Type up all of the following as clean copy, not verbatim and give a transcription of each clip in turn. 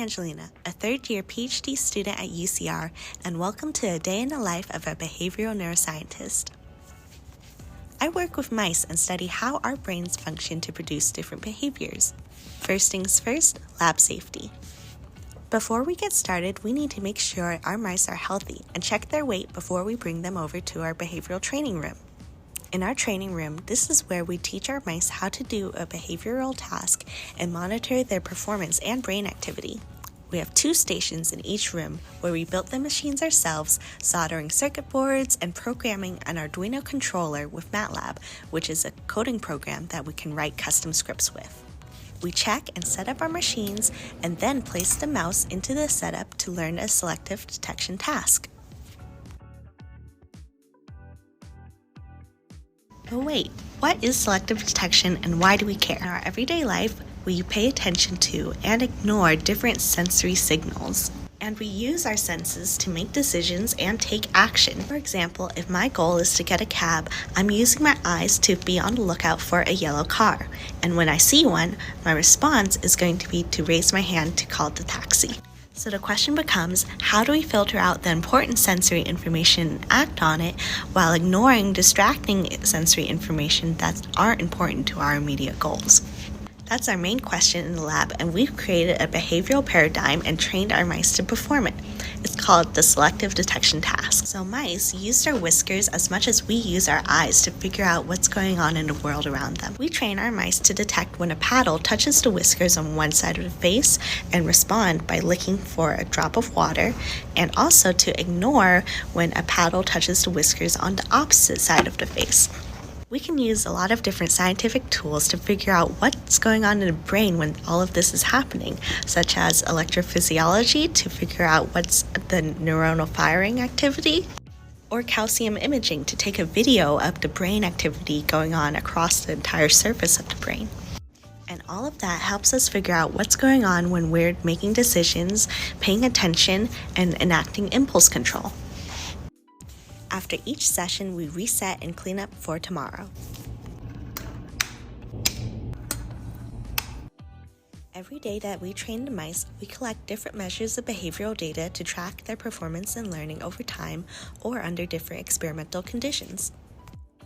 Angelina, a third-year PhD student at UCR, and welcome to a day in the life of a behavioral neuroscientist. I work with mice and study how our brains function to produce different behaviors. First things first, lab safety. Before we get started, we need to make sure our mice are healthy and check their weight before we bring them over to our behavioral training room. In our training room, this is where we teach our mice how to do a behavioral task and monitor their performance and brain activity. We have 2 stations in each room where we built the machines ourselves, soldering circuit boards and programming an Arduino controller with MATLAB, which is a coding program that we can write custom scripts with. We check and set up our machines and then place the mouse into the setup to learn a selective detection task. But wait, what is selective detection and why do we care? In our everyday life, we pay attention to and ignore different sensory signals. And we use our senses to make decisions and take action. For example, if my goal is to get a cab, I'm using my eyes to be on the lookout for a yellow car. And when I see one, my response is going to be to raise my hand to call the taxi. So the question becomes, how do we filter out the important sensory information and act on it while ignoring distracting sensory information that aren't important to our immediate goals? That's our main question in the lab, and we've created a behavioral paradigm and trained our mice to perform it. It's called the selective detection task. So mice use their whiskers as much as we use our eyes to figure out what's going on in the world around them. We train our mice to detect when a paddle touches the whiskers on one side of the face and respond by licking for a drop of water, and also to ignore when a paddle touches the whiskers on the opposite side of the face. We can use a lot of different scientific tools to figure out what's going on in the brain when all of this is happening, such as electrophysiology to figure out what's the neuronal firing activity, or calcium imaging to take a video of the brain activity going on across the entire surface of the brain. And all of that helps us figure out what's going on when we're making decisions, paying attention, and enacting impulse control. After each session, we reset and clean up for tomorrow. Every day that we train the mice, we collect different measures of behavioral data to track their performance and learning over time or under different experimental conditions.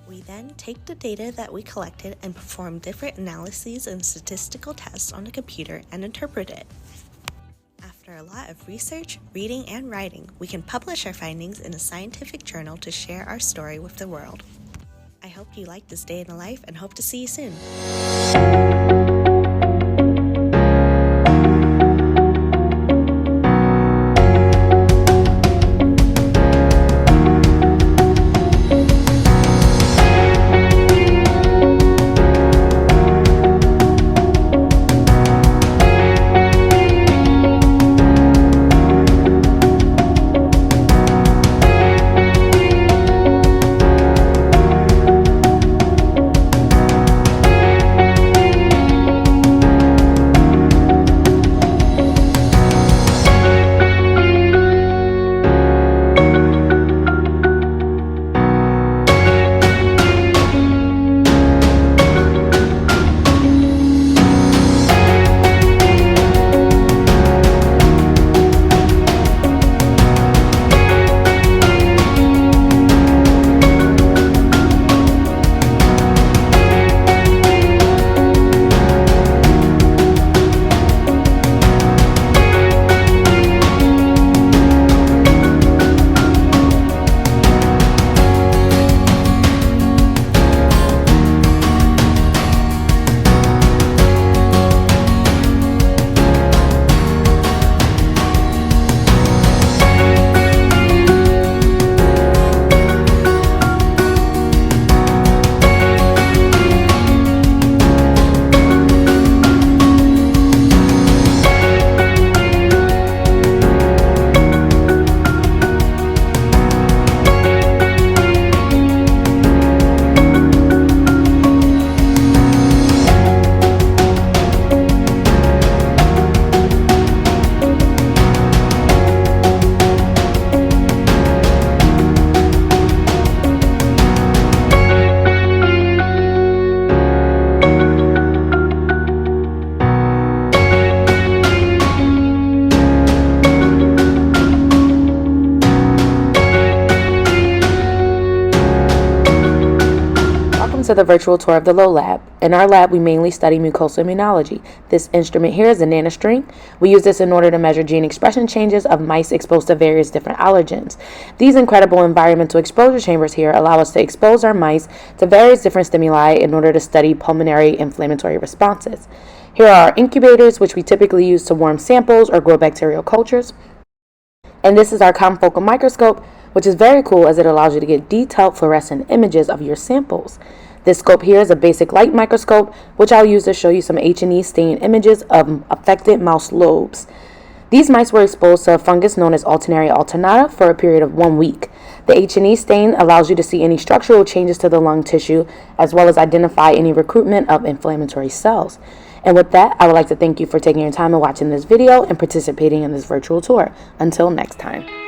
We then take the data that we collected and perform different analyses and statistical tests on the computer and interpret it. After a lot of research, reading, and writing, we can publish our findings in a scientific journal to share our story with the world. I hope you liked this day in the life and hope to see you soon. to the virtual tour of the Low Lab. In our lab, we mainly study mucosal immunology. This instrument here is a nanostring. We use this in order to measure gene expression changes of mice exposed to various different allergens. These incredible environmental exposure chambers here allow us to expose our mice to various different stimuli in order to study pulmonary inflammatory responses. Here are our incubators, which we typically use to warm samples or grow bacterial cultures. And this is our confocal microscope, which is very cool as it allows you to get detailed fluorescent images of your samples. This scope here is a basic light microscope, which I'll use to show you some H&E stain images of affected mouse lobes. These mice were exposed to a fungus known as Alternaria alternata for a period of 1 week. The H&E stain allows you to see any structural changes to the lung tissue, as well as identify any recruitment of inflammatory cells. And with that, I would like to thank you for taking your time and watching this video and participating in this virtual tour. Until next time.